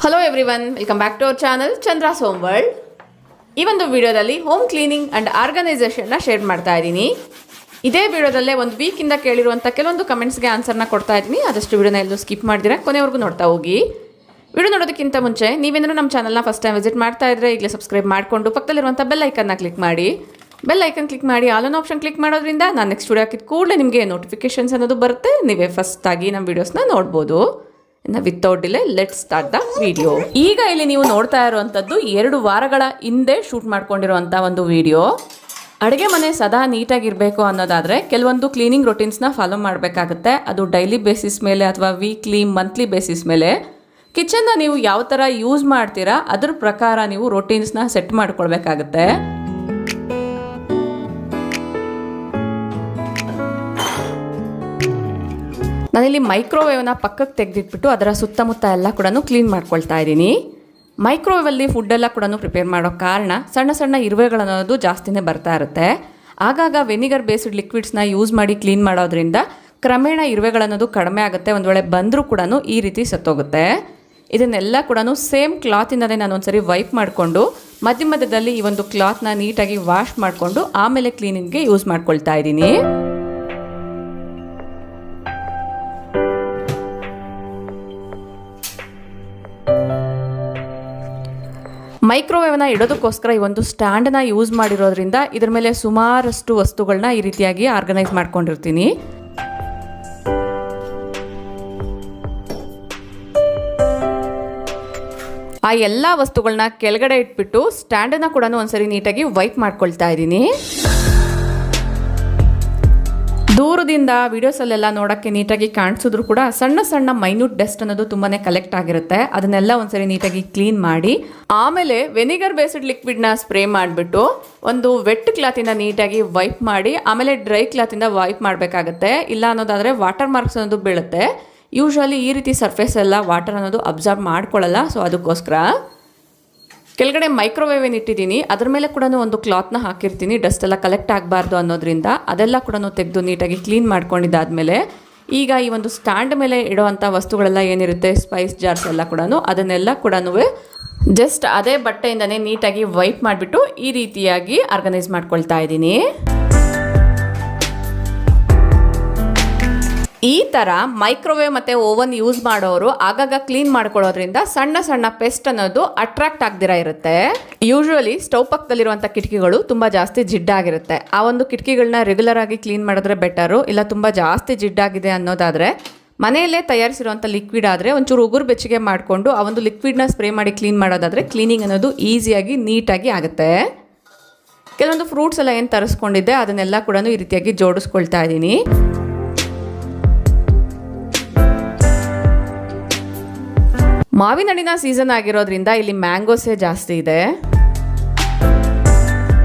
Hello everyone, welcome back to our channel Chandra's home world. ಈ ಒಂದು ವಿಡಿಯೋದಲ್ಲಿ ಹೋಮ್ ಕ್ಲೀನಿಂಗ್ ಆ್ಯಂಡ್ ಆರ್ಗನೈಸೇಷನ್ನ ಶೇರ್ ಮಾಡ್ತಾ ಇದ್ದೀನಿ. ಇದೇ ವಿಡಿಯೋದಲ್ಲೇ ಒಂದು ವೀಕಿಂದ ಕೇಳಿರುವಂಥ ಕೆಲವೊಂದು ಕಮೆಂಟ್ಸ್ಗೆ ಆನ್ಸರ್ನ ಕೊಡ್ತಾ ಇದ್ದೀನಿ. ಆದಷ್ಟು ವಿಡಿಯೋನ ಎಲ್ಲೂ ಸ್ಕಿಪ್ ಮಾಡಿದಿರ ಕೊನೆವರೆಗೂ ನೋಡ್ತಾ ಹೋಗಿ. ವಿಡಿಯೋ ನೋಡೋದಕ್ಕಿಂತ ಮುಂಚೆ ನೀವೇನಾದರೂ ನಮ್ಮ ಚಾನಲ್ನ ಫಸ್ಟ್ ಟೈಮ್ ವಿಸಿಟ್ ಮಾಡ್ತಾ ಇದ್ದರೆ ಈಗಲೇ ಸಬ್ಸ್ಕ್ರೈಬ್ ಮಾಡಿಕೊಂಡು ಪಕ್ಕದಲ್ಲಿರುವಂಥ ಬೆಲ್ ಐಕನ್ನ ಕ್ಲಿಕ್ ಮಾಡಿ. ಬೆಲ್ ಐಕನ್ ಕ್ಲಿಕ್ ಮಾಡಿ ಆಲ್ ಆನ್ ಆಪ್ಷನ್ ಕ್ಲಿಕ್ ಮಾಡೋದ್ರಿಂದ ನಾನು ನೆಕ್ಸ್ಟ್ ವಿಡಿಯೋ ಹಾಕಿದ ಕೂಡಲೇ ನಿಮಗೆ ನೋಟಿಫಿಕೇಶನ್ಸ್ ಅನ್ನೋದು ಬರುತ್ತೆ. ನೀವೇ ಫಸ್ಟಾಗಿ ನಮ್ಮ ವೀಡಿಯೋಸ್ನ ನೋಡ್ಬೋದು. Without delay let's start the video. ಈಗ ಇಲ್ಲಿ ನೀವು ನೋಡ್ತಾ ಇರುವಂಥದ್ದು 2 ವಾರಗಳ ಹಿಂದೆ ಶೂಟ್ ಮಾಡ್ಕೊಂಡಿರುವಂಥ ಒಂದು ವಿಡಿಯೋ. ಅಡುಗೆ ಮನೆ ಸದಾ ನೀಟಾಗಿರಬೇಕು ಅನ್ನೋದಾದರೆ ಕೆಲವೊಂದು ಕ್ಲೀನಿಂಗ್ ರೊಟೀನ್ಸ್ನ ಫಾಲೋ ಮಾಡಬೇಕಾಗುತ್ತೆ. ಅದು ಡೈಲಿ ಬೇಸಿಸ್ ಮೇಲೆ ಅಥವಾ ವೀಕ್ಲಿ ಮಂತ್ಲಿ ಬೇಸಿಸ್ ಮೇಲೆ. ಕಿಚನ್ನ ನೀವು ಯಾವ ಥರ ಯೂಸ್ ಮಾಡ್ತೀರಾ ಅದ್ರ ಪ್ರಕಾರ ನೀವು ರೊಟೀನ್ಸ್ನ ಸೆಟ್ ಮಾಡ್ಕೊಳ್ಬೇಕಾಗತ್ತೆ. ನಾನಿಲ್ಲಿ ಮೈಕ್ರೋವೇವ್ನ ಪಕ್ಕಕ್ಕೆ ತೆಗೆದಿಟ್ಬಿಟ್ಟು ಅದರ ಸುತ್ತಮುತ್ತ ಎಲ್ಲ ಕೂಡ ಕ್ಲೀನ್ ಮಾಡ್ಕೊಳ್ತಾ ಇದ್ದೀನಿ. ಮೈಕ್ರೋವೇವಲ್ಲಿ ಫುಡ್ಡೆಲ್ಲ ಕೂಡ ಪ್ರಿಪೇರ್ ಮಾಡೋ ಕಾರಣ ಸಣ್ಣ ಸಣ್ಣ ಇರುವೆಗಳನ್ನೋದು ಜಾಸ್ತಿನೇ ಬರ್ತಾ ಇರುತ್ತೆ. ಆಗಾಗ ವೆನಿಗರ್ ಬೇಸ್ಡ್ ಲಿಕ್ವಿಡ್ಸ್ನ ಯೂಸ್ ಮಾಡಿ ಕ್ಲೀನ್ ಮಾಡೋದ್ರಿಂದ ಕ್ರಮೇಣ ಇರುವೆಗಳನ್ನೋದು ಕಡಿಮೆ ಆಗುತ್ತೆ. ಒಂದು ವೇಳೆ ಬಂದರೂ ಕೂಡ ಈ ರೀತಿ ಸತ್ತೋಗುತ್ತೆ. ಇದನ್ನೆಲ್ಲ ಕೂಡ ಸೇಮ್ ಕ್ಲಾತಿಂದನೇ ನಾನು ಒಂದ್ಸರಿ ವೈಪ್ ಮಾಡಿಕೊಂಡು ಮಧ್ಯ ಮಧ್ಯದಲ್ಲಿ ಈ ಒಂದು ಕ್ಲಾತ್ನ ನೀಟಾಗಿ ವಾಶ್ ಮಾಡಿಕೊಂಡು ಆಮೇಲೆ ಕ್ಲೀನಿಂಗ್ಗೆ ಯೂಸ್ ಮಾಡ್ಕೊಳ್ತಾ ಇದ್ದೀನಿ. ಮೈಕ್ರೋವೇವ್ನ ಇಡೋದಕ್ಕೋಸ್ಕರ ಈ ಒಂದು ಸ್ಟ್ಯಾಂಡನ್ನ ಯೂಸ್ ಮಾಡಿರೋದ್ರಿಂದ ಇದ್ರ ಮೇಲೆ ಸುಮಾರಷ್ಟು ವಸ್ತುಗಳನ್ನ ಈ ರೀತಿಯಾಗಿ ಆರ್ಗನೈಸ್ ಮಾಡ್ಕೊಂಡಿರ್ತೀನಿ. ಆ ಎಲ್ಲ ವಸ್ತುಗಳನ್ನ ಕೆಳಗಡೆ ಇಟ್ಬಿಟ್ಟು ಸ್ಟ್ಯಾಂಡನ್ನ ಕೂಡ ಒಂದ್ಸರಿ ನೀಟಾಗಿ ವೈಪ್ ಮಾಡ್ಕೊಳ್ತಾ ಇದ್ದೀನಿ. ದೂರದಿಂದ ವಿಡಿಯೋಸಲ್ಲೆಲ್ಲ ನೋಡೋಕ್ಕೆ ನೀಟಾಗಿ ಕಾಣಿಸಿದ್ರು ಕೂಡ ಸಣ್ಣ ಸಣ್ಣ ಮೈನ್ಯೂಟ್ ಡಸ್ಟ್ ಅನ್ನೋದು ತುಂಬಾ ಕಲೆಕ್ಟ್ ಆಗಿರುತ್ತೆ. ಅದನ್ನೆಲ್ಲ ಒಂದ್ಸರಿ ನೀಟಾಗಿ ಕ್ಲೀನ್ ಮಾಡಿ ಆಮೇಲೆ ವೆನಿಗರ್ ಬೇಸ್ಡ್ ಲಿಕ್ವಿಡ್ನ ಸ್ಪ್ರೇ ಮಾಡಿಬಿಟ್ಟು ಒಂದು ವೆಟ್ ಕ್ಲಾತಿಂದ ನೀಟಾಗಿ ವೈಪ್ ಮಾಡಿ ಆಮೇಲೆ ಡ್ರೈ ಕ್ಲಾತಿಂದ ವೈಪ್ ಮಾಡಬೇಕಾಗತ್ತೆ. ಇಲ್ಲ ಅನ್ನೋದಾದರೆ ವಾಟರ್ ಮಾರ್ಕ್ಸ್ ಅನ್ನೋದು ಬೀಳುತ್ತೆ. ಯೂಶ್ವಲಿ ಈ ರೀತಿ ಸರ್ಫೇಸ್ ಎಲ್ಲ ವಾಟರ್ ಅನ್ನೋದು ಅಬ್ಸರ್ವ್ ಮಾಡ್ಕೊಳ್ಳಲ್ಲ. ಸೊ ಅದಕ್ಕೋಸ್ಕರ ಕೆಳಗಡೆ ಮೈಕ್ರೋವೇವ್ ಏನು ಇಟ್ಟಿದ್ದೀನಿ ಅದ್ರ ಮೇಲೆ ಕೂಡ ಒಂದು ಕ್ಲಾತ್ನ ಹಾಕಿರ್ತೀನಿ, ಡಸ್ಟ್ ಎಲ್ಲ ಕಲೆಕ್ಟ್ ಆಗಬಾರ್ದು ಅನ್ನೋದ್ರಿಂದ. ಅದೆಲ್ಲ ಕೂಡ ತೆಗೆದು ನೀಟಾಗಿ ಕ್ಲೀನ್ ಮಾಡ್ಕೊಂಡಿದ್ದಾದಮೇಲೆ ಈಗ ಈ ಒಂದು ಸ್ಟ್ಯಾಂಡ್ ಮೇಲೆ ಇಡೋವಂಥ ವಸ್ತುಗಳೆಲ್ಲ ಏನಿರುತ್ತೆ, ಸ್ಪೈಸ್ ಜಾರ್ಸ್ ಎಲ್ಲ ಕೂಡ ಅದನ್ನೆಲ್ಲ ಕೂಡ ಜಸ್ಟ್ ಅದೇ ಬಟ್ಟೆಯಿಂದನೇ ನೀಟಾಗಿ ವೈಪ್ ಮಾಡಿಬಿಟ್ಟು ಈ ರೀತಿಯಾಗಿ ಆರ್ಗನೈಸ್ ಮಾಡ್ಕೊಳ್ತಾ ಇದ್ದೀನಿ. ಈ ಥರ ಮೈಕ್ರೋವೇವ್ ಮತ್ತು ಓವನ್ ಯೂಸ್ ಮಾಡೋರು ಆಗಾಗ ಕ್ಲೀನ್ ಮಾಡ್ಕೊಳ್ಳೋದ್ರಿಂದ ಸಣ್ಣ ಸಣ್ಣ ಪೆಸ್ಟ್ ಅನ್ನೋದು ಅಟ್ರಾಕ್ಟ್ ಆಗದಿರ ಇರುತ್ತೆ. ಯೂಶ್ವಲಿ ಸ್ಟವ್ ಪಕ್ಕದಲ್ಲಿರುವಂಥ ಕಿಟಕಿಗಳು ತುಂಬ ಜಾಸ್ತಿ ಜಿಡ್ಡಾಗಿರುತ್ತೆ. ಆ ಒಂದು ಕಿಟಕಿಗಳನ್ನ ರೆಗ್ಯುಲರ್ ಆಗಿ ಕ್ಲೀನ್ ಮಾಡಿದ್ರೆ ಬೆಟರು. ಇಲ್ಲ ತುಂಬ ಜಾಸ್ತಿ ಜಿಡ್ಡಾಗಿದೆ ಅನ್ನೋದಾದರೆ ಮನೆಯಲ್ಲೇ ತಯಾರಿಸಿರುವಂಥ ಲಿಕ್ವಿಡ್ ಆದರೆ ಒಂಚೂರು ಉಗುರು ಬೆಚ್ಚಗೆ ಮಾಡಿಕೊಂಡು ಆ ಒಂದು ಲಿಕ್ವಿಡ್ನ ಸ್ಪ್ರೇ ಮಾಡಿ ಕ್ಲೀನ್ ಮಾಡೋದಾದರೆ ಕ್ಲೀನಿಂಗ್ ಅನ್ನೋದು ಈಸಿಯಾಗಿ ನೀಟಾಗಿ ಆಗುತ್ತೆ. ಕೆಲವೊಂದು ಫ್ರೂಟ್ಸ್ ಎಲ್ಲ ಏನು ತರಿಸ್ಕೊಂಡಿದ್ದೆ ಅದನ್ನೆಲ್ಲ ಕೂಡ ಈ ರೀತಿಯಾಗಿ ಜೋಡಿಸ್ಕೊಳ್ತಾ ಇದ್ದೀನಿ. ಮಾವಿನ ಹಣ್ಣಿನ ಸೀಸನ್ ಆಗಿರೋದ್ರಿಂದ ಇಲ್ಲಿ ಮ್ಯಾಂಗೋಸೇ ಜಾಸ್ತಿ ಇದೆ.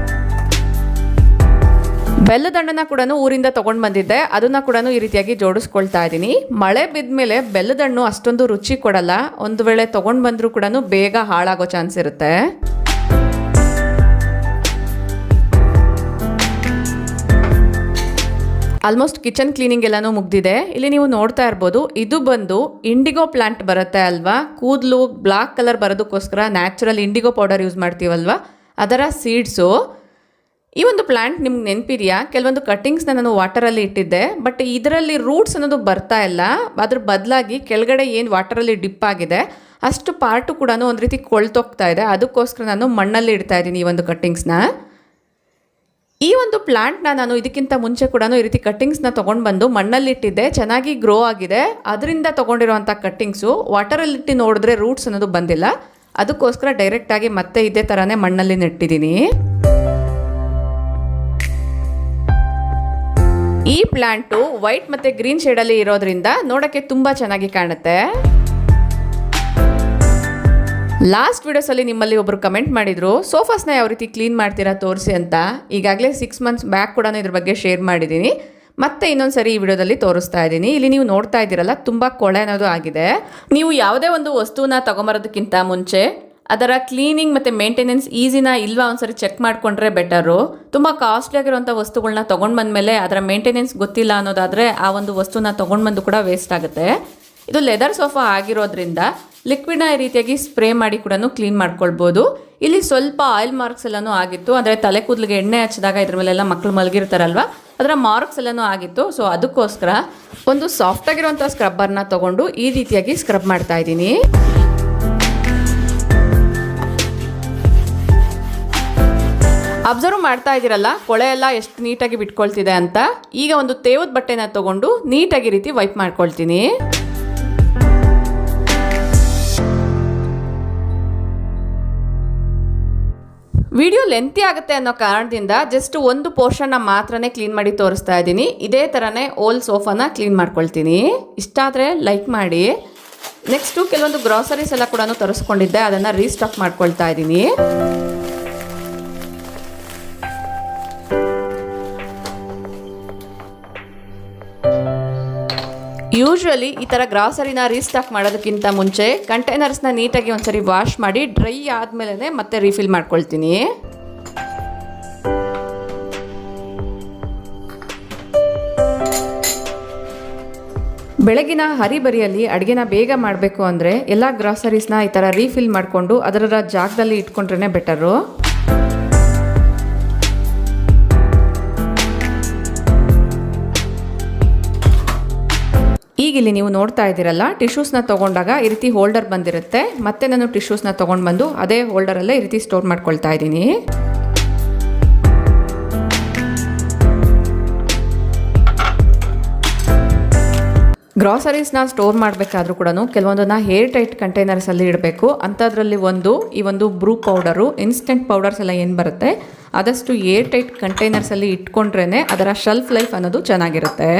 ಬೆಲ್ಲದ ಹಣ್ಣನ್ನ ಕೂಡ ಊರಿಂದ ತೊಗೊಂಡು ಬಂದಿದ್ದೆ, ಅದನ್ನ ಕೂಡ ಈ ರೀತಿಯಾಗಿ ಜೋಡಿಸ್ಕೊಳ್ತಾ ಇದ್ದೀನಿ. ಮಳೆ ಬಿದ್ದ ಮೇಲೆ ಬೆಲ್ಲದ ಹಣ್ಣು ಅಷ್ಟೊಂದು ರುಚಿ ಕೊಡಲ್ಲ. ಒಂದು ವೇಳೆ ತೊಗೊಂಡು ಬಂದರೂ ಕೂಡ ಬೇಗ ಹಾಳಾಗೋ ಚಾನ್ಸ್ ಇರುತ್ತೆ. ಆಲ್ಮೋಸ್ಟ್ ಕಿಚನ್ ಕ್ಲೀನಿಂಗ್ ಎಲ್ಲನೂ ಮುಗ್ದಿದೆ. ಇಲ್ಲಿ ನೀವು ನೋಡ್ತಾ ಇರ್ಬೋದು, ಇದು ಬಂದು ಇಂಡಿಗೋ ಪ್ಲಾಂಟ್ ಬರುತ್ತೆ ಅಲ್ವಾ, ಕೂದಲು ಬ್ಲಾಕ್ ಕಲರ್ ಬರೋದಕ್ಕೋಸ್ಕರ ನ್ಯಾಚುರಲ್ ಇಂಡಿಗೋ ಪೌಡರ್ ಯೂಸ್ ಮಾಡ್ತೀವಲ್ವ, ಅದರ ಸೀಡ್ಸು. ಈ ಒಂದು ಪ್ಲಾಂಟ್ ನಿಮ್ಗೆ ನೆನಪಿದೆಯಾ? ಕೆಲವೊಂದು ಕಟ್ಟಿಂಗ್ಸ್ನ ನಾನು ವಾಟರಲ್ಲಿ ಇಟ್ಟಿದ್ದೆ, ಬಟ್ ಇದರಲ್ಲಿ ರೂಟ್ಸ್ ಅನ್ನೋದು ಬರ್ತಾ ಇಲ್ಲ. ಅದ್ರ ಬದಲಾಗಿ ಕೆಳಗಡೆ ಏನು ವಾಟರಲ್ಲಿ ಡಿಪ್ ಆಗಿದೆ ಅಷ್ಟು ಪಾರ್ಟು ಕೂಡ ಒಂದು ರೀತಿ ಕೊಳ್ತೋಗ್ತಾ ಇದೆ. ಅದಕ್ಕೋಸ್ಕರ ನಾನು ಮಣ್ಣಲ್ಲಿ ಇಡ್ತಾ ಇದ್ದೀನಿ ಈ ಒಂದು ಕಟ್ಟಿಂಗ್ಸ್ನ. ಈ ಒಂದು ಪ್ಲಾಂಟ್ನ ನಾನು ಇದಕ್ಕಿಂತ ಮುಂಚೆ ಕೂಡ ಈ ರೀತಿ ಕಟ್ಟಿಂಗ್ಸ್ನ ತೊಗೊಂಡು ಬಂದು ಮಣ್ಣಲ್ಲಿಟ್ಟಿದ್ದೆ, ಚೆನ್ನಾಗಿ ಗ್ರೋ ಆಗಿದೆ. ಅದರಿಂದ ತೊಗೊಂಡಿರುವಂಥ ಕಟ್ಟಿಂಗ್ಸು ವಾಟರಲ್ಲಿಟ್ಟು ನೋಡಿದ್ರೆ ರೂಟ್ಸ್ ಅನ್ನೋದು ಬಂದಿಲ್ಲ. ಅದಕ್ಕೋಸ್ಕರ ಡೈರೆಕ್ಟಾಗಿ ಮತ್ತೆ ಇದೇ ಥರನೇ ಮಣ್ಣಲ್ಲಿ ನೆಟ್ಟಿದ್ದೀನಿ. ಈ ಪ್ಲಾಂಟು ವೈಟ್ ಮತ್ತು ಗ್ರೀನ್ ಶೇಡಲ್ಲಿ ಇರೋದ್ರಿಂದ ನೋಡೋಕ್ಕೆ ತುಂಬ ಚೆನ್ನಾಗಿ ಕಾಣುತ್ತೆ. ಲಾಸ್ಟ್ ವಿಡಿಯೋಸಲ್ಲಿ ನಿಮ್ಮಲ್ಲಿ ಒಬ್ಬರು ಕಮೆಂಟ್ ಮಾಡಿದರು, ಸೋಫಾಸ್ನ ಯಾವ ರೀತಿ ಕ್ಲೀನ್ ಮಾಡ್ತೀರಾ ತೋರಿಸಿ ಅಂತ. ಈಗಾಗಲೇ 6 ಮಂತ್ಸ್ ಬ್ಯಾಕ್ ಕೂಡ ಇದ್ರ ಬಗ್ಗೆ ಶೇರ್ ಮಾಡಿದ್ದೀನಿ. ಮತ್ತೆ ಇನ್ನೊಂದು ಸರಿ ಈ ವಿಡಿಯೋದಲ್ಲಿ ತೋರಿಸ್ತಾ ಇದ್ದೀನಿ. ಇಲ್ಲಿ ನೀವು ನೋಡ್ತಾ ಇದ್ದೀರಲ್ಲ, ತುಂಬ ಕೊಳೆ ಅನ್ನೋದು ಆಗಿದೆ. ನೀವು ಯಾವುದೇ ಒಂದು ವಸ್ತುವನ್ನ ತೊಗೊಂಬರೋದಕ್ಕಿಂತ ಮುಂಚೆ ಅದರ ಕ್ಲೀನಿಂಗ್ ಮತ್ತು ಮೇಂಟೆನೆನ್ಸ್ ಈಸಿನಾ ಇಲ್ವಾ ಒಂದ್ಸರಿ ಚೆಕ್ ಮಾಡಿಕೊಂಡ್ರೆ ಬೆಟರು. ತುಂಬ ಕಾಸ್ಟ್ಲಿ ಆಗಿರುವಂಥ ವಸ್ತುಗಳನ್ನ ತೊಗೊಂಡು ಬಂದಮೇಲೆ ಅದರ ಮೇಂಟೆನೆನ್ಸ್ ಗೊತ್ತಿಲ್ಲ ಅನ್ನೋದಾದರೆ ಆ ಒಂದು ವಸ್ತುನ ತೊಗೊಂಡು ಬಂದು ಕೂಡ ವೇಸ್ಟ್ ಆಗುತ್ತೆ. ಇದು ಲೆದರ್ ಸೋಫಾ ಆಗಿರೋದ್ರಿಂದ ಲಿಕ್ವಿಡ್ನ ಈ ರೀತಿಯಾಗಿ ಸ್ಪ್ರೇ ಮಾಡಿ ಕೂಡ ಕ್ಲೀನ್ ಮಾಡ್ಕೊಳ್ಬೋದು. ಇಲ್ಲಿ ಸ್ವಲ್ಪ ಆಯಿಲ್ ಮಾರ್ಕ್ಸ್ ಎಲ್ಲನೂ ಆಗಿತ್ತು, ಅಂದರೆ ತಲೆ ಕೂದಲಿಗೆ ಎಣ್ಣೆ ಹಚ್ಚಿದಾಗ ಇದ್ರ ಮೇಲೆಲ್ಲ ಮಕ್ಕಳು ಮಲಗಿರ್ತಾರಲ್ವ, ಅದರ ಮಾರ್ಕ್ಸ್ ಎಲ್ಲನೂ ಆಗಿತ್ತು. ಸೊ ಅದಕ್ಕೋಸ್ಕರ ಒಂದು ಸಾಫ್ಟ್ ಆಗಿರುವಂಥ ಸ್ಕ್ರಬ್ಬರ್ನ ತೊಗೊಂಡು ಈ ರೀತಿಯಾಗಿ ಸ್ಕ್ರಬ್ ಮಾಡ್ತಾ ಇದ್ದೀನಿ. ಅಬ್ಸರ್ವ್ ಮಾಡ್ತಾ ಇದ್ದೀರಲ್ಲ ಕೊಳೆ ಎಲ್ಲ ಎಷ್ಟು ನೀಟಾಗಿ ಬಿಟ್ಕೊಳ್ತಿದೆ ಅಂತ. ಈಗ ಒಂದು ತೇವದ ಬಟ್ಟೆನ ತಗೊಂಡು ನೀಟಾಗಿ ರೀತಿ ವೈಪ್ ಮಾಡ್ಕೊಳ್ತೀನಿ. ವಿಡಿಯೋ ಲೆಂತಿ ಆಗುತ್ತೆ ಅನ್ನೋ ಕಾರಣದಿಂದ ಜಸ್ಟ್ ಒಂದು ಪೋರ್ಷನ್ನ ಮಾತ್ರನೇ ಕ್ಲೀನ್ ಮಾಡಿ ತೋರಿಸ್ತಾ ಇದ್ದೀನಿ. ಇದೇ ಥರನೇ ಓಲ್ ಸೋಫಾನ ಕ್ಲೀನ್ ಮಾಡ್ಕೊಳ್ತೀನಿ. ಇಷ್ಟ ಆದರೆ ಲೈಕ್ ಮಾಡಿ. ನೆಕ್ಸ್ಟು ಕೆಲವೊಂದು ಗ್ರಾಸರೀಸ್ ಎಲ್ಲ ಕೂಡ ತರಿಸ್ಕೊಂಡಿದ್ದೆ, ಅದನ್ನು ರೀಸ್ಟಾಕ್ ಮಾಡ್ಕೊಳ್ತಾ ಇದ್ದೀನಿ. ಯೂಶ್ವಲಿ ಈ ಥರ ಗ್ರಾಸರಿನ ರೀಸ್ಟಾಕ್ ಮಾಡೋದಕ್ಕಿಂತ ಮುಂಚೆ ಕಂಟೈನರ್ಸ್ನ ನೀಟಾಗಿ ಒಂದ್ಸರಿ ವಾಶ್ ಮಾಡಿ ಡ್ರೈ ಆದಮೇಲೆ ಮತ್ತೆ ರೀಫಿಲ್ ಮಾಡ್ಕೊಳ್ತೀನಿ. ಬೆಳಗಿನ ಹರಿಬರಿಯಲ್ಲಿ ಅಡುಗೆನ ಬೇಗ ಮಾಡಬೇಕು ಅಂದರೆ ಎಲ್ಲ ಗ್ರಾಸರೀಸ್ನ ಈ ಥರ ರೀಫಿಲ್ ಮಾಡಿಕೊಂಡು ಅದರ ಜಾಗದಲ್ಲಿ ಇಟ್ಕೊಂಡ್ರೇ ಬೆಟರು. ಈಗ ಇಲ್ಲಿ ನೀವು ನೋಡ್ತಾ ಇದ್ದೀರಲ್ಲ, ಟಿಶ್ಯೂಸ್ನ ತೊಗೊಂಡಾಗ ಈ ರೀತಿ ಹೋಲ್ಡರ್ ಬಂದಿರುತ್ತೆ. ಮತ್ತೆ ನಾನು ಟಿಶ್ಯೂಸ್ನ ತೊಗೊಂಡು ಬಂದು ಅದೇ ಹೋಲ್ಡರಲ್ಲೇ ಈ ರೀತಿ ಸ್ಟೋರ್ ಮಾಡ್ಕೊಳ್ತಾ ಇದ್ದೀನಿ. ಗ್ರಾಸರೀಸ್ನ ಸ್ಟೋರ್ ಮಾಡಬೇಕಾದ್ರೂ ಕೂಡ ಕೆಲವೊಂದನ್ನ ಹೇರ್ ಟೈಟ್ ಕಂಟೈನರ್ಸಲ್ಲಿ ಇಡಬೇಕು. ಅಂಥದ್ರಲ್ಲಿ ಈ ಒಂದು ಬ್ರೂ ಪೌಡರು, ಇನ್ಸ್ಟೆಂಟ್ ಪೌಡರ್ಸ್ ಎಲ್ಲ ಏನು ಬರುತ್ತೆ ಆದಷ್ಟು ಏರ್ ಟೈಟ್ ಕಂಟೈನರ್ಸಲ್ಲಿ ಇಟ್ಕೊಂಡ್ರೇ ಅದರ ಶೆಲ್ಫ್ ಲೈಫ್ ಅನ್ನೋದು ಚೆನ್ನಾಗಿರುತ್ತೆ.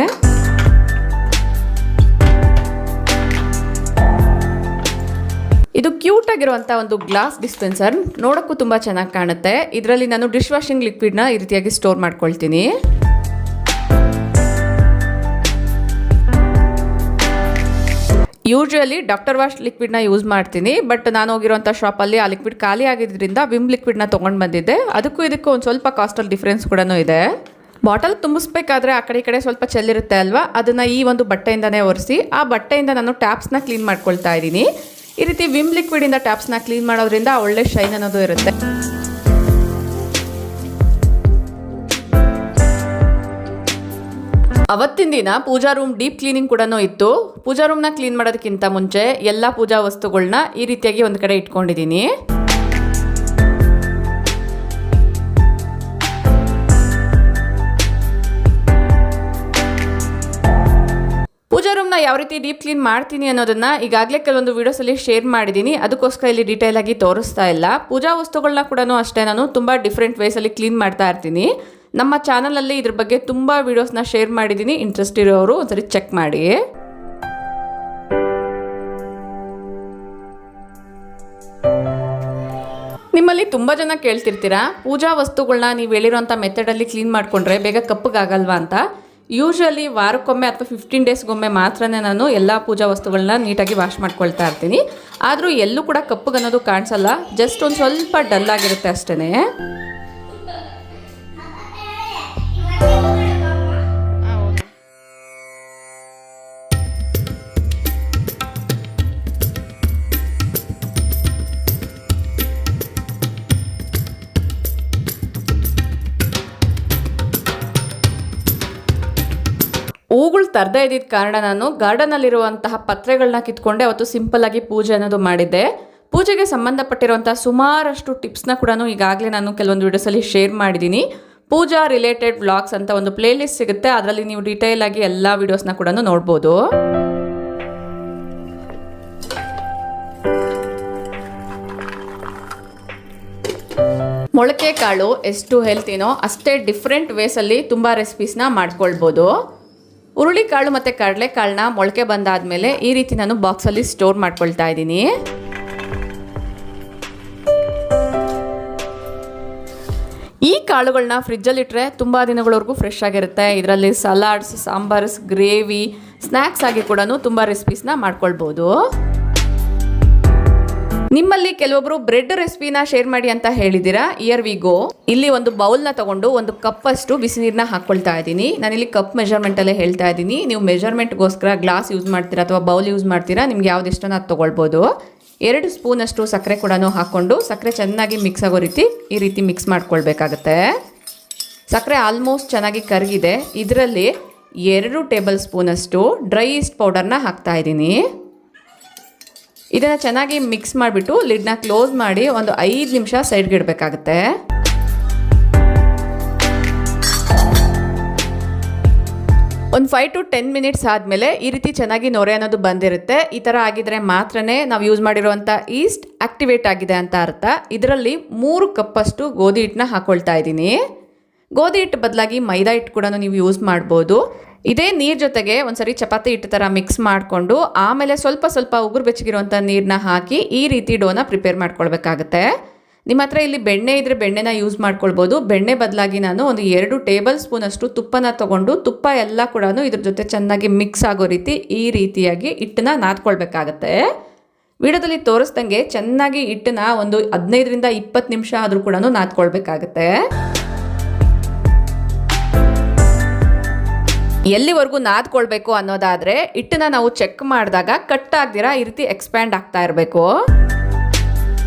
ಇದು ಕ್ಯೂಟ್ ಆಗಿರುವಂಥ ಒಂದು ಗ್ಲಾಸ್ ಡಿಸ್ಪೆನ್ಸರ್, ನೋಡೋಕ್ಕೂ ತುಂಬ ಚೆನ್ನಾಗಿ ಕಾಣುತ್ತೆ. ಇದರಲ್ಲಿ ನಾನು ಡಿಶ್ ವಾಷಿಂಗ್ ಲಿಕ್ವಿಡ್ನ ಈ ರೀತಿಯಾಗಿ ಸ್ಟೋರ್ ಮಾಡ್ಕೊಳ್ತೀನಿ. ಯೂಶುವಲಿ ಡಾಕ್ಟರ್ ವಾಶ್ ಲಿಕ್ವಿಡ್ನ ಯೂಸ್ ಮಾಡ್ತೀನಿ, ಬಟ್ ನಾನು ಹೋಗಿರುವಂಥ ಶಾಪಲ್ಲಿ ಆ ಲಿಕ್ವಿಡ್ ಖಾಲಿ ಆಗಿದ್ದರಿಂದ ವಿಮ್ ಲಿಕ್ವಿಡ್ನ ತೊಗೊಂಡು ಬಂದಿದ್ದೆ. ಅದಕ್ಕೂ ಇದಕ್ಕೂ ಒಂದು ಸ್ವಲ್ಪ ಕಾಸ್ಟಲ್ಲಿ ಡಿಫ್ರೆನ್ಸ್ ಕೂಡ ಇದೆ. ಬಾಟಲ್ ತುಂಬಿಸ್ಬೇಕಾದ್ರೆ ಆ ಕಡೆ ಸ್ವಲ್ಪ ಚೆಲ್ಲಿರುತ್ತೆ ಅಲ್ವಾ, ಅದನ್ನು ಈ ಒಂದು ಬಟ್ಟೆಯಿಂದನೇ ಒರೆಸಿ ಆ ಬಟ್ಟೆಯಿಂದ ನಾನು ಟ್ಯಾಪ್ಸ್ನ ಕ್ಲೀನ್ ಮಾಡ್ಕೊಳ್ತಾ ಇದ್ದೀನಿ. ಈ ರೀತಿ ವಿಮ್ ಲಿಕ್ವಿಡಿಂದ ಟ್ಯಾಪ್ಸ್ನ ಕ್ಲೀನ್ ಮಾಡೋದ್ರಿಂದ ಒಳ್ಳೆ ಶೈನ್ ಅನ್ನೋದು ಇರುತ್ತೆ. ಅವತ್ತಿನ ದಿನ ಪೂಜಾ ರೂಮ್ ಡೀಪ್ ಕ್ಲೀನಿಂಗ್ ಕೂಡ ಇತ್ತು. ಪೂಜಾ ರೂಮ್ನ ಕ್ಲೀನ್ ಮಾಡೋದಕ್ಕಿಂತ ಮುಂಚೆ ಎಲ್ಲ ಪೂಜಾ ವಸ್ತುಗಳನ್ನ ಈ ರೀತಿಯಾಗಿ ಒಂದು ಕಡೆ ಇಟ್ಕೊಂಡಿದ್ದೀನಿ. ಪೂಜಾ ರೂಮ್ನ ಯಾವ ರೀತಿ ಡೀಪ್ ಕ್ಲೀನ್ ಮಾಡ್ತೀನಿ ಅನ್ನೋದನ್ನ ಈಗಾಗಲೇ ಕೆಲವೊಂದು ವಿಡಿಯೋಸಲ್ಲಿ ಶೇರ್ ಮಾಡಿದ್ದೀನಿ, ಅದಕ್ಕೋಸ್ಕರ ಇಲ್ಲಿ ಡೀಟೇಲ್ ಆಗಿ ತೋರಿಸ್ತಾ ಇಲ್ಲ. ಪೂಜಾ ವಸ್ತುಗಳನ್ನ ಕೂಡ ಅಷ್ಟೇ ನಾನು ತುಂಬ ಡಿಫ್ರೆಂಟ್ ವೇಸಲ್ಲಿ ಕ್ಲೀನ್ ಮಾಡ್ತಾ ಇರ್ತೀನಿ. ನಮ್ಮ ಚಾನಲಲ್ಲಿ ಇದ್ರ ಬಗ್ಗೆ ತುಂಬ ವಿಡಿಯೋಸ್ನ ಶೇರ್ ಮಾಡಿದ್ದೀನಿ, ಇಂಟ್ರೆಸ್ಟ್ ಇರೋರು ಒಂದ್ಸರಿ ಚೆಕ್ ಮಾಡಿ. ನಿಮ್ಮಲ್ಲಿ ತುಂಬ ಜನ ಕೇಳ್ತಿರ್ತೀರಾ, ಪೂಜಾ ವಸ್ತುಗಳನ್ನ ನೀವು ಹೇಳಿರೋಂಥ ಮೆಥಡಲ್ಲಿ ಕ್ಲೀನ್ ಮಾಡಿಕೊಂಡ್ರೆ ಬೇಗ ಕಪ್ಪಗಾಗಲ್ವಾ ಅಂತ. ಯೂಶ್ವಲಿ ವಾರಕ್ಕೊಮ್ಮೆ ಅಥವಾ 15 ಡೇಸ್ಗೊಮ್ಮೆ ಮಾತ್ರನೇ ನಾನು ಎಲ್ಲ ಪೂಜಾ ವಸ್ತುಗಳನ್ನ ನೀಟಾಗಿ ವಾಶ್ ಮಾಡ್ಕೊಳ್ತಾ ಇರ್ತೀನಿ. ಆದರೂ ಎಲ್ಲೂ ಕೂಡ ಕಪ್ಪಗನ್ನೋದು ಕಾಣಿಸಲ್ಲ, ಜಸ್ಟ್ ಒಂದು ಸ್ವಲ್ಪ ಡಲ್ ಆಗಿರುತ್ತೆ ಅಷ್ಟೇ. ಹೂಗಳು ತರದೇ ಇದ್ದಿದ್ದ ಕಾರಣ ನಾನು ಗಾರ್ಡನಲ್ಲಿರುವಂತಹ ಪತ್ರೆಗಳನ್ನ ಕಿತ್ಕೊಂಡೆ ಅವತ್ತು ಸಿಂಪಲ್ ಆಗಿ ಪೂಜೆ ಅನ್ನೋದು ಮಾಡಿದ್ದೆ. ಪೂಜೆಗೆ ಸಂಬಂಧಪಟ್ಟಿರುವಂಥ ಸುಮಾರಷ್ಟು ಟಿಪ್ಸ್ನ ಕೂಡ ಈಗಾಗಲೇ ನಾನು ಕೆಲವೊಂದು ವಿಡಿಯೋಸಲ್ಲಿ ಶೇರ್ ಮಾಡಿದ್ದೀನಿ. ಪೂಜಾ ರಿಲೇಟೆಡ್ ವ್ಲಾಗ್ಸ್ ಅಂತ ಒಂದು ಪ್ಲೇ ಲಿಸ್ಟ್ ಸಿಗುತ್ತೆ, ಅದರಲ್ಲಿ ನೀವು ಡೀಟೇಲ್ ಆಗಿ ಎಲ್ಲ ವಿಡಿಯೋಸ್ನ ಕೂಡ ನೋಡ್ಬೋದು. ಮೊಳಕೆ ಕಾಳು ಎಷ್ಟು ಹೆಲ್ತಿನೋ ಅಷ್ಟೇ ಡಿಫ್ರೆಂಟ್ ವೇಸಲ್ಲಿ ತುಂಬ ರೆಸಿಪೀಸ್ನ ಮಾಡ್ಕೊಳ್ಬೋದು. ಹುರುಳಿಕಾಳು ಮತ್ತು ಕಡಲೆಕಾಳನ್ನ ಮೊಳಕೆ ಬಂದಾದಮೇಲೆ ಈ ರೀತಿ ನಾನು ಬಾಕ್ಸಲ್ಲಿ ಸ್ಟೋರ್ ಮಾಡ್ಕೊಳ್ತಾ ಇದ್ದೀನಿ. ಈ ಕಾಳುಗಳನ್ನ ಫ್ರಿಜ್ಜಲ್ಲಿಟ್ಟರೆ ತುಂಬ ದಿನಗಳವರೆಗೂ ಫ್ರೆಶ್ ಆಗಿರುತ್ತೆ. ಇದರಲ್ಲಿ ಸಲಾಡ್ಸ್, ಸಾಂಬಾರ್ಸ್, ಗ್ರೇವಿ, ಸ್ನ್ಯಾಕ್ಸ್ ಆಗಿ ಕೂಡ ತುಂಬ ರೆಸಿಪೀಸ್ನ ಮಾಡ್ಕೊಳ್ಬೋದು. ನಿಮ್ಮಲ್ಲಿ ಕೆಲವೊಬ್ರು ಬ್ರೆಡ್ ರೆಸಿಪಿನ ಶೇರ್ ಮಾಡಿ ಅಂತ ಹೇಳಿದ್ದೀರಾ. Year we go. ಇಲ್ಲಿ ಒಂದು ಬೌಲ್ನ ತಗೊಂಡು 1 ಕಪ್ ಅಷ್ಟು ಬಿಸಿ ನೀರನ್ನ ಹಾಕ್ಕೊಳ್ತಾ ಇದ್ದೀನಿ. ನಾನಿಲ್ಲಿ ಕಪ್ ಮೆಜರ್ಮೆಂಟಲ್ಲೇ ಹೇಳ್ತಾ ಇದ್ದೀನಿ. ನೀವು ಮೆಜರ್ಮೆಂಟ್ಗೋಸ್ಕರ ಗ್ಲಾಸ್ ಯೂಸ್ ಮಾಡ್ತೀರಾ ಅಥವಾ ಬೌಲ್ ಯೂಸ್ ಮಾಡ್ತೀರಾ, ನಿಮ್ಗೆ ಯಾವ್ದು ಇಷ್ಟನೋ ಅದು ತೊಗೊಳ್ಬೋದು. 2 ಸ್ಪೂನಷ್ಟು ಸಕ್ಕರೆ ಕೂಡ ಹಾಕ್ಕೊಂಡು ಸಕ್ಕರೆ ಚೆನ್ನಾಗಿ ಮಿಕ್ಸ್ ಆಗೋ ರೀತಿ ಈ ರೀತಿ ಮಿಕ್ಸ್ ಮಾಡ್ಕೊಳ್ಬೇಕಾಗತ್ತೆ. ಸಕ್ಕರೆ ಆಲ್ಮೋಸ್ಟ್ ಚೆನ್ನಾಗಿ ಕರಗಿದೆ. ಇದರಲ್ಲಿ 2 ಟೇಬಲ್ ಸ್ಪೂನಷ್ಟು ಡ್ರೈ ಈಸ್ಟ್ ಪೌಡರ್ನ ಹಾಕ್ತಾ ಇದ್ದೀನಿ. ಇದನ್ನು ಚೆನ್ನಾಗಿ ಮಿಕ್ಸ್ ಮಾಡಿಬಿಟ್ಟು ಲಿಡ್ನ ಕ್ಲೋಸ್ ಮಾಡಿ ಒಂದು 5 ನಿಮಿಷ ಸೈಡ್ಗೆ ಇಡಬೇಕಾಗತ್ತೆ. ಒಂದು 5 to 10 ಮಿನಿಟ್ಸ್ ಆದಮೇಲೆ ಈ ರೀತಿ ಚೆನ್ನಾಗಿ ನೊರೆ ಅನ್ನೋದು ಬಂದಿರುತ್ತೆ. ಈ ಥರ ಆಗಿದ್ರೆ ಮಾತ್ರನೇ ನಾವು ಯೂಸ್ ಮಾಡಿರುವಂಥ ಈಸ್ಟ್ ಆಕ್ಟಿವೇಟ್ ಆಗಿದೆ ಅಂತ ಅರ್ಥ. ಇದರಲ್ಲಿ 3 ಕಪ್ಪಷ್ಟು ಗೋಧಿ ಹಿಟ್ಟನ್ನ ಹಾಕ್ಕೊಳ್ತಾ ಇದ್ದೀನಿ. ಗೋಧಿ ಹಿಟ್ಟು ಬದಲಾಗಿ ಮೈದಾ ಹಿಟ್ಟು ಕೂಡ ನೀವು ಯೂಸ್ ಮಾಡ್ಬೋದು. ಇದೇ ನೀರು ಜೊತೆಗೆ ಒಂದ್ಸರಿ ಚಪಾತಿ ಹಿಟ್ಟು ಥರ ಮಿಕ್ಸ್ ಮಾಡಿಕೊಂಡು ಆಮೇಲೆ ಸ್ವಲ್ಪ ಸ್ವಲ್ಪ ಉಗುರು ಬೆಚ್ಚಗಿರುವಂಥ ನೀರನ್ನ ಹಾಕಿ ಈ ರೀತಿ ಡೋನ ಪ್ರಿಪೇರ್ ಮಾಡ್ಕೊಳ್ಬೇಕಾಗತ್ತೆ. ನಿಮ್ಮ ಹತ್ರ ಇಲ್ಲಿ ಬೆಣ್ಣೆ ಇದ್ದರೆ ಬೆಣ್ಣೆನ ಯೂಸ್ ಮಾಡ್ಕೊಳ್ಬೋದು. ಬೆಣ್ಣೆ ಬದಲಾಗಿ ನಾನು ಒಂದು 2 ಟೇಬಲ್ ಸ್ಪೂನಷ್ಟು ತುಪ್ಪನ ತೊಗೊಂಡು ತುಪ್ಪ ಎಲ್ಲ ಕೂಡ ಇದ್ರ ಜೊತೆ ಚೆನ್ನಾಗಿ ಮಿಕ್ಸ್ ಆಗೋ ರೀತಿ ಈ ರೀತಿಯಾಗಿ ಹಿಟ್ಟನ್ನ ನಾದ್ಕೊಳ್ಬೇಕಾಗತ್ತೆ. ವಿಡಿಯೋದಲ್ಲಿ ತೋರಿಸ್ದಂಗೆ ಚೆನ್ನಾಗಿ ಹಿಟ್ಟನ್ನ ಒಂದು 15 to 20 ನಿಮಿಷ ಆದರೂ ಕೂಡ ನಾದ್ಕೊಳ್ಬೇಕಾಗತ್ತೆ. ಎಲ್ಲಿವರೆಗೂ ನಾದ್ಕೊಳ್ಬೇಕು ಅನ್ನೋದಾದರೆ ಹಿಟ್ಟನ್ನ ನಾವು ಚೆಕ್ ಮಾಡಿದಾಗ ಕಟ್ ಆಗ್ದಿರ ಈ ರೀತಿ ಎಕ್ಸ್ಪ್ಯಾಂಡ್ ಆಗ್ತಾ ಇರಬೇಕು.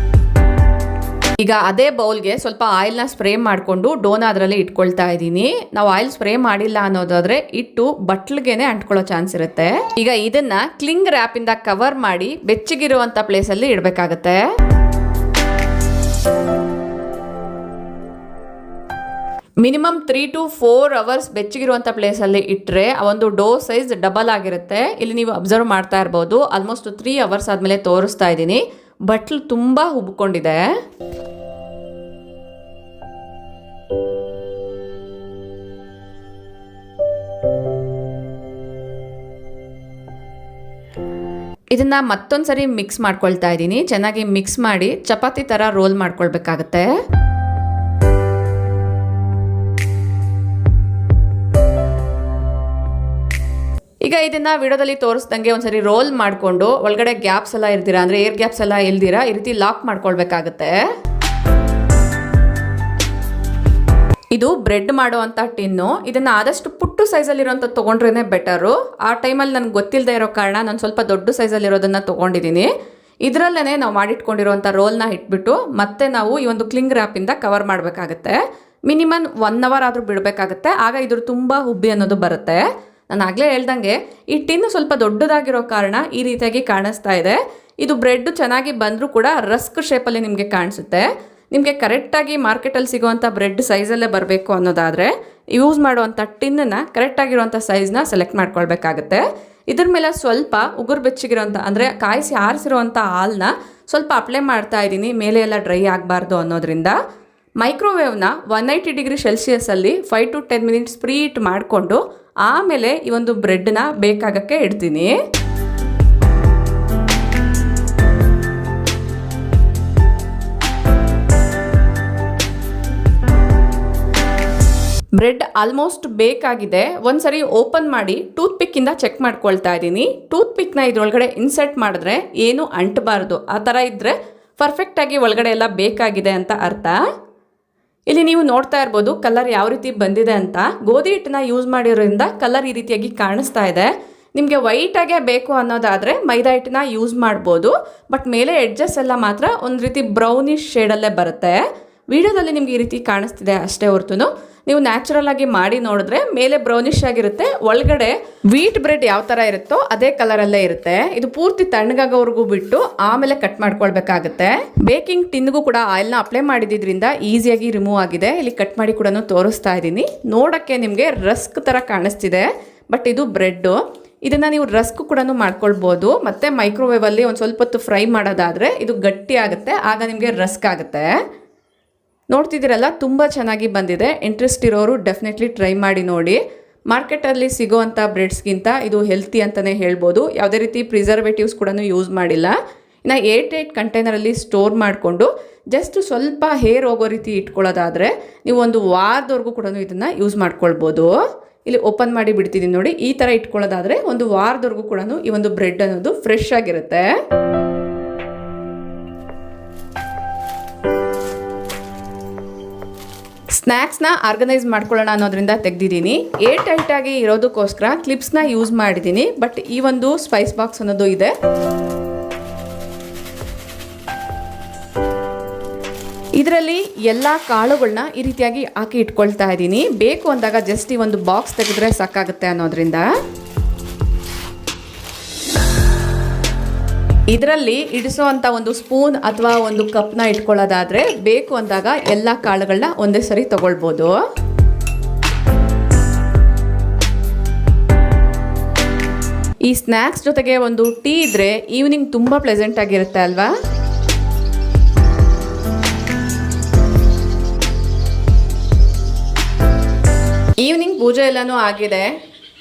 ಈಗ ಅದೇ ಬೌಲ್ಗೆ ಸ್ವಲ್ಪ ಆಯಿಲ್ನ ಸ್ಪ್ರೇ ಮಾಡಿಕೊಂಡು ಡೋನ ಅದರಲ್ಲಿ ಇಟ್ಕೊಳ್ತಾ ಇದ್ದೀನಿ. ನಾವು ಆಯಿಲ್ ಸ್ಪ್ರೇ ಮಾಡಿಲ್ಲ ಅನ್ನೋದಾದರೆ ಹಿಟ್ಟು ಬಟ್ಲಿಗೆನೆ ಅಂಟ್ಕೊಳ್ಳೋ ಚಾನ್ಸ್ ಇರುತ್ತೆ. ಈಗ ಇದನ್ನ ಕ್ಲಿಂಗ್ ರ್ಯಾಪಿಂದ ಕವರ್ ಮಾಡಿ ಬೆಚ್ಚಗಿರುವಂಥ ಪ್ಲೇಸಲ್ಲಿ ಇಡಬೇಕಾಗತ್ತೆ. ಮಿನಿಮಮ್ 3 to 4 ಅವರ್ಸ್ ಬೆಚ್ಚಗಿರುವಂಥ ಪ್ಲೇಸಲ್ಲಿ ಇಟ್ಟರೆ ಆ ಒಂದು ಡೋ ಸೈಜ್ ಡಬಲ್ ಆಗಿರುತ್ತೆ. ಇಲ್ಲಿ ನೀವು ಅಬ್ಸರ್ವ್ ಮಾಡ್ತಾ ಇರ್ಬೋದು. ಆಲ್ಮೋಸ್ಟ್ 3 ಅವರ್ಸ್ ಆದಮೇಲೆ ತೋರಿಸ್ತಾ ಇದ್ದೀನಿ. ಬಟ್ಲು ತುಂಬ ಉಬ್ಕೊಂಡಿದೆ. ಇದನ್ನ ಮತ್ತೊಂದು ಸರಿ ಮಿಕ್ಸ್ ಮಾಡ್ಕೊಳ್ತಾ ಇದ್ದೀನಿ. ಚೆನ್ನಾಗಿ ಮಿಕ್ಸ್ ಮಾಡಿ ಚಪಾತಿ ಥರ ರೋಲ್ ಮಾಡ್ಕೊಳ್ಬೇಕಾಗತ್ತೆ. ಈಗ ಇದನ್ನ ವಿಡಿಯೋದಲ್ಲಿ ತೋರಿಸ್ದಂಗೆ ಒಂದ್ಸರಿ ರೋಲ್ ಮಾಡಿಕೊಂಡು ಒಳಗಡೆ ಗ್ಯಾಪ್ಸ್ ಎಲ್ಲ ಇರ್ತೀರಾ ಅಂದರೆ ಏರ್ ಗ್ಯಾಪ್ಸ್ ಎಲ್ಲ ಇಲ್ದಿರಾ ಈ ರೀತಿ ಲಾಕ್ ಮಾಡ್ಕೊಳ್ಬೇಕಾಗತ್ತೆ. ಇದು ಬ್ರೆಡ್ ಮಾಡುವಂಥ ಟಿನ್ನು. ಇದನ್ನು ಆದಷ್ಟು ಪುಟ್ಟು ಸೈಜಲ್ಲಿರೋಂಥ ತೊಗೊಂಡ್ರೇ ಬೆಟರು. ಆ ಟೈಮಲ್ಲಿ ನನಗೆ ಗೊತ್ತಿಲ್ಲದೆ ಇರೋ ಕಾರಣ ನಾನು ಸ್ವಲ್ಪ ದೊಡ್ಡ ಸೈಜಲ್ಲಿರೋದನ್ನು ತೊಗೊಂಡಿದ್ದೀನಿ. ಇದರಲ್ಲೇ ನಾವು ಮಾಡಿಟ್ಕೊಂಡಿರೋಂಥ ರೋಲ್ನ ಇಟ್ಬಿಟ್ಟು ಮತ್ತೆ ನಾವು ಈ ಒಂದು ಕ್ಲಿಂಗ್ ರ್ಯಾಪಿಂದ ಕವರ್ ಮಾಡಬೇಕಾಗತ್ತೆ. ಮಿನಿಮಮ್ 1 ಅವರ್ ಆದರೂ ಬಿಡಬೇಕಾಗತ್ತೆ. ಆಗ ಇದ್ರ ತುಂಬ ಹುಬ್ಬಿ ಅನ್ನೋದು ಬರುತ್ತೆ. ನಾನು ಆಗಲೇ ಹೇಳ್ದಂಗೆ ಈ ಟಿನ್ನು ಸ್ವಲ್ಪ ದೊಡ್ಡದಾಗಿರೋ ಕಾರಣ ಈ ರೀತಿಯಾಗಿ ಕಾಣಿಸ್ತಾ ಇದೆ. ಇದು ಬ್ರೆಡ್ ಚೆನ್ನಾಗಿ ಬಂದರೂ ಕೂಡ ರಸ್ಕ್ ಶೇಪಲ್ಲಿ ನಿಮಗೆ ಕಾಣಿಸುತ್ತೆ. ನಿಮಗೆ ಕರೆಕ್ಟಾಗಿ ಮಾರ್ಕೆಟಲ್ಲಿ ಸಿಗುವಂಥ ಬ್ರೆಡ್ ಸೈಜಲ್ಲೇ ಬರಬೇಕು ಅನ್ನೋದಾದರೆ ಯೂಸ್ ಮಾಡುವಂಥ ಟಿನ್ನನ್ನು ಕರೆಕ್ಟಾಗಿರುವಂಥ ಸೈಜ್ನ ಸೆಲೆಕ್ಟ್ ಮಾಡ್ಕೊಳ್ಬೇಕಾಗತ್ತೆ. ಇದ್ರ ಮೇಲೆ ಸ್ವಲ್ಪ ಉಗುರು ಬೆಚ್ಚಗಿರೋಂಥ ಅಂದರೆ ಕಾಯಿಸಿ ಆರಿಸಿರುವಂಥ ಹಾಲನ್ನ ಸ್ವಲ್ಪ ಅಪ್ಲೈ ಮಾಡ್ತಾ ಇದ್ದೀನಿ. ಮೇಲೆ ಎಲ್ಲ ಡ್ರೈ ಆಗಬಾರ್ದು ಅನ್ನೋದ್ರಿಂದ. ಮೈಕ್ರೋವೇವ್ನ 180 ಡಿಗ್ರಿ ಸೆಲ್ಸಿಯಸಲ್ಲಿ 5 to 10 ಮಿನಿಟ್ಸ್ ಪ್ರೀ ಹೀಟ್ ಮಾಡಿಕೊಂಡು ಆಮೇಲೆ ಈ ಒಂದು ಬ್ರೆಡ್ನ ಬೇಕಾಗಕ್ಕೆ ಇಡ್ತೀನಿ. ಬ್ರೆಡ್ ಆಲ್ಮೋಸ್ಟ್ ಬೇಕಾಗಿದೆ. ಒಂದ್ಸರಿ ಓಪನ್ ಮಾಡಿ ಟೂತ್ ಪಿಕ್ಕಿಂದ ಚೆಕ್ ಮಾಡ್ಕೊಳ್ತಾ ಇದ್ದೀನಿ. ಟೂತ್ ಪಿಕ್ನ ಇದ್ರೊಳಗಡೆ ಇನ್ಸರ್ಟ್ ಮಾಡಿದ್ರೆ ಏನು ಅಂಟಬಾರ್ದು. ಆ ಥರ ಇದ್ದರೆ ಪರ್ಫೆಕ್ಟಾಗಿ ಒಳಗಡೆ ಎಲ್ಲ ಬೇಕಾಗಿದೆ ಅಂತ ಅರ್ಥ. ಇಲ್ಲಿ ನೀವು ನೋಡ್ತಾ ಇರ್ಬೋದು ಕಲರ್ ಯಾವ ರೀತಿ ಬಂದಿದೆ ಅಂತ. ಗೋಧಿ ಹಿಟ್ಟನ್ನ ಯೂಸ್ ಮಾಡಿರೋದ್ರಿಂದ ಕಲರ್ ಈ ರೀತಿಯಾಗಿ ಕಾಣಿಸ್ತಾ ಇದೆ. ನಿಮಗೆ ವೈಟಾಗೇ ಬೇಕು ಅನ್ನೋದಾದರೆ ಮೈದಾ ಹಿಟ್ಟನ್ನ ಯೂಸ್ ಮಾಡ್ಬೋದು. ಬಟ್ ಮೇಲೆ ಎಡ್ಜಸ್ ಎಲ್ಲ ಮಾತ್ರ ಒಂದು ರೀತಿ ಬ್ರೌನಿಶ್ ಶೇಡಲ್ಲೇ ಬರುತ್ತೆ. ವಿಡಿಯೋದಲ್ಲಿ ನಿಮ್ಗೆ ಈ ರೀತಿ ಕಾಣಿಸ್ತಿದೆ ಅಷ್ಟೇ ಹೊರತು ನೀವು ನ್ಯಾಚುರಲ್ ಆಗಿ ಮಾಡಿ ನೋಡಿದ್ರೆ ಮೇಲೆ ಬ್ರೌನಿಶ್ ಆಗಿರುತ್ತೆ. ಒಳಗಡೆ ವೀಟ್ ಬ್ರೆಡ್ ಯಾವ ಥರ ಇರುತ್ತೋ ಅದೇ ಕಲರಲ್ಲೇ ಇರುತ್ತೆ. ಇದು ಪೂರ್ತಿ ತಣ್ಣಗಾಗೋವರೆಗೂ ಬಿಟ್ಟು ಆಮೇಲೆ ಕಟ್ ಮಾಡ್ಕೊಳ್ಬೇಕಾಗತ್ತೆ. ಬೇಕಿಂಗ್ ಟಿನ್ಗೂ ಕೂಡ ಆಯಿಲ್ನ ಅಪ್ಲೈ ಮಾಡಿದ್ರಿಂದ ಈಸಿಯಾಗಿ ರಿಮೂವ್ ಆಗಿದೆ. ಇಲ್ಲಿ ಕಟ್ ಮಾಡಿ ಕೂಡ ತೋರಿಸ್ತಾ ಇದ್ದೀನಿ. ನೋಡೋಕ್ಕೆ ನಿಮಗೆ ರಸ್ಕ್ ಥರ ಕಾಣಿಸ್ತಿದೆ, ಬಟ್ ಇದು ಬ್ರೆಡ್ಡು. ಇದನ್ನು ನೀವು ರಸ್ಕ್ ಕೂಡ ಮಾಡ್ಕೊಳ್ಬೋದು. ಮತ್ತು ಮೈಕ್ರೋವೇವಲ್ಲಿ ಒಂದು ಸ್ವಲ್ಪ ಹೊತ್ತು ಫ್ರೈ ಮಾಡೋದಾದರೆ ಇದು ಗಟ್ಟಿ ಆಗುತ್ತೆ, ಆಗ ನಿಮಗೆ ರಸ್ಕ್ ಆಗುತ್ತೆ. ನೋಡ್ತಿದ್ದೀರಲ್ಲ, ತುಂಬ ಚೆನ್ನಾಗಿ ಬಂದಿದೆ. ಇಂಟ್ರೆಸ್ಟ್ ಇರೋರು ಡೆಫಿನೆಟ್ಲಿ ಟ್ರೈ ಮಾಡಿ ನೋಡಿ. ಮಾರ್ಕೆಟಲ್ಲಿ ಸಿಗೋವಂಥ ಬ್ರೆಡ್ಸ್ಗಿಂತ ಇದು ಹೆಲ್ತಿ ಅಂತಲೇ ಹೇಳ್ಬೋದು. ಯಾವುದೇ ರೀತಿ ಪ್ರಿಸರ್ವೇಟಿವ್ಸ್ ಕೂಡ ಯೂಸ್ ಮಾಡಿಲ್ಲ. ಇನ್ನು 8 ಕಂಟೈನರಲ್ಲಿ ಸ್ಟೋರ್ ಮಾಡಿಕೊಂಡು ಜಸ್ಟ್ ಸ್ವಲ್ಪ ಹೇರ್ ಹೋಗೋ ರೀತಿ ಇಟ್ಕೊಳ್ಳೋದಾದರೆ ನೀವು ಒಂದು ವಾರದವರೆಗೂ ಕೂಡ ಇದನ್ನು ಯೂಸ್ ಮಾಡ್ಕೊಳ್ಬೋದು. ಇಲ್ಲಿ ಓಪನ್ ಮಾಡಿ ಬಿಡ್ತಿದ್ದೀನಿ ನೋಡಿ. ಈ ಥರ ಇಟ್ಕೊಳ್ಳೋದಾದರೆ ಒಂದು ವಾರದವರೆಗೂ ಕೂಡ ಈ ಒಂದು ಬ್ರೆಡ್ ಅನ್ನೋದು ಫ್ರೆಶ್ ಆಗಿರುತ್ತೆ. ಸ್ನ್ಯಾಕ್ಸ್ನ ಆರ್ಗನೈಸ್ ಮಾಡ್ಕೊಳ್ಳೋಣ ಅನ್ನೋದ್ರಿಂದ ತೆಗೆದಿದ್ದೀನಿ. ಟೈಟಾಗಿ ಇರೋದಕ್ಕೋಸ್ಕರ ಕ್ಲಿಪ್ಸ್ನ ಯೂಸ್ ಮಾಡಿದ್ದೀನಿ. ಬಟ್ ಈ ಒಂದು ಸ್ಪೈಸ್ ಬಾಕ್ಸ್ ಅನ್ನೋದು ಇದೆ. ಇದರಲ್ಲಿ ಎಲ್ಲ ಕಾಳುಗಳನ್ನ ಈ ರೀತಿಯಾಗಿ ಹಾಕಿ ಇಟ್ಕೊಳ್ತಾ ಇದ್ದೀನಿ. ಬೇಕು ಅಂದಾಗ ಜಸ್ಟ್ ಈ ಒಂದು ಬಾಕ್ಸ್ ತೆಗೆದ್ರೆ ಸಾಕಾಗುತ್ತೆ ಅನ್ನೋದ್ರಿಂದ. ಇದರಲ್ಲಿ ಇಡಿಸೋ ಅಂತ ಒಂದು ಸ್ಪೂನ್ ಅಥವಾ ಒಂದು ಕಪ್ನ ಇಟ್ಕೊಳ್ಳೋದಾದ್ರೆ ಬೇಕು ಅಂದಾಗ ಎಲ್ಲ ಕಾಳುಗಳನ್ನ ಒಂದೇ ಸರಿ ತಗೊಳ್ಬೋದು. ಈ ಸ್ನ್ಯಾಕ್ಸ್ ಜೊತೆಗೆ ಒಂದು ಟೀ ಇದ್ರೆ ಈವ್ನಿಂಗ್ ತುಂಬಾ ಪ್ಲೆಸೆಂಟ್ ಆಗಿರುತ್ತೆ ಅಲ್ವಾ. ಈವ್ನಿಂಗ್ ಪೂಜೆ ಎಲ್ಲನೂ ಆಗಿದೆ.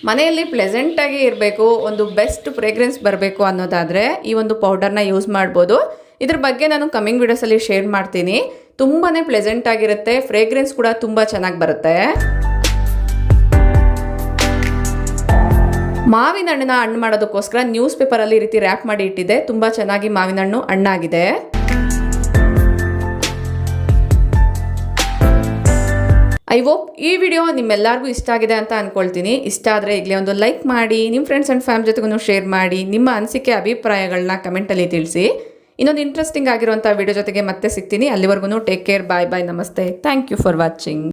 ಮನೆಯಲ್ಲಿ ಪ್ಲೆಸೆಂಟಾಗಿ ಇರಬೇಕು, ಒಂದು ಬೆಸ್ಟ್ ಫ್ರೇಗ್ರೆನ್ಸ್ ಬರಬೇಕು ಅನ್ನೋದಾದರೆ ಈ ಒಂದು ಪೌಡರ್ನ ಯೂಸ್ ಮಾಡ್ಬೋದು. ಇದ್ರ ಬಗ್ಗೆ ನಾನು ಕಮಿಂಗ್ ವಿಡಿಯೋಸಲ್ಲಿ ಶೇರ್ ಮಾಡ್ತೀನಿ. ತುಂಬಾ ಪ್ಲೆಸೆಂಟ್ ಆಗಿರುತ್ತೆ, ಫ್ರೇಗ್ರೆನ್ಸ್ ಕೂಡ ತುಂಬ ಚೆನ್ನಾಗಿ ಬರುತ್ತೆ. ಮಾವಿನ ಹಣ್ಣನ್ನ ಹಣ್ಣು ಮಾಡೋದಕ್ಕೋಸ್ಕರ ನ್ಯೂಸ್ ಪೇಪರಲ್ಲಿ ಈ ರೀತಿ ರ್ಯಾಪ್ ಮಾಡಿ ಇಟ್ಟಿದೆ. ತುಂಬ ಚೆನ್ನಾಗಿ ಮಾವಿನ ಹಣ್ಣು ಹಣ್ಣಾಗಿದೆ. ಐ ಹೋಪ್ ಈ ವಿಡಿಯೋ ನಿಮ್ಮೆಲ್ಲರಿಗೂ ಇಷ್ಟ ಆಗಿದೆ ಅಂತ ಅಂದ್ಕೊಳ್ತೀನಿ. ಇಷ್ಟ ಆದರೆ ಈಗಲೇ ಒಂದು ಲೈಕ್ ಮಾಡಿ, ನಿಮ್ಮ ಫ್ರೆಂಡ್ಸ್ ಆ್ಯಂಡ್ ಫ್ಯಾಮಿಲಿ ಜೊತೆಗೂ ಶೇರ್ ಮಾಡಿ, ನಿಮ್ಮ ಅನಿಸಿಕೆ ಅಭಿಪ್ರಾಯಗಳನ್ನ ಕಮೆಂಟಲ್ಲಿ ತಿಳಿಸಿ. ಇನ್ನೊಂದು ಇಂಟ್ರೆಸ್ಟಿಂಗ್ ಆಗಿರುವಂಥ ವಿಡಿಯೋ ಜೊತೆಗೆ ಮತ್ತೆ ಸಿಗ್ತೀನಿ. ಅಲ್ಲಿವರೆಗೂ ಟೇಕ್ ಕೇರ್, ಬಾಯ್ ಬಾಯ್, ನಮಸ್ತೆ, ಥ್ಯಾಂಕ್ ಯು ಫಾರ್ ವಾಚಿಂಗ್.